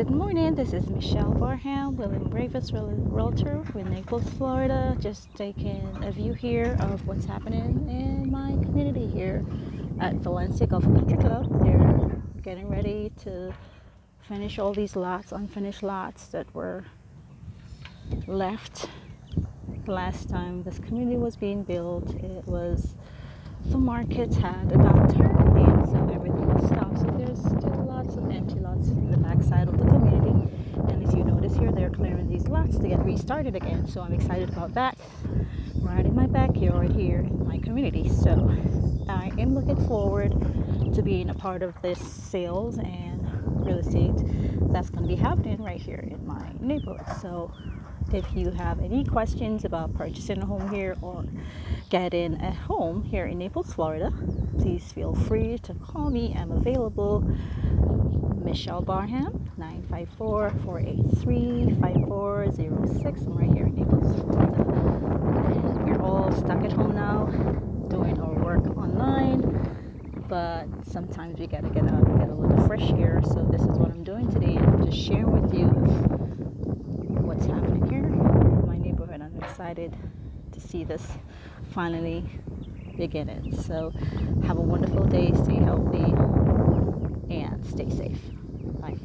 Good morning, this is Michelle Barham, William Bravest Realtor with Naples, Florida. Just taking a view here of what's happening in my community here at Valencia Golf and Country Club. They're getting ready to finish all these lots, unfinished lots that were left last time this community was being built. The market had a downturn and so everything was stopped. So there's still lots of empty lots in the backside of the community. And as you notice here, they're clearing these lots to get restarted again. So I'm excited about that. Right in my backyard here in my community. So I am looking forward to being a part of this sales and real estate that's going to be happening right here in my neighborhood. So if you have any questions about purchasing a home here or getting a home here in Naples, Florida, please feel free to call me. I'm available. Michelle Barham, 954-483-5406. I'm right here in Naples, Florida. We're all stuck at home now doing our work online, but sometimes we gotta get out and get a little fresh air. So this is what I'm doing today. I'm just sharing with you what's happening here in my neighborhood. I'm excited to see this finally beginning. So have a wonderful day, stay healthy, and stay safe. Bye.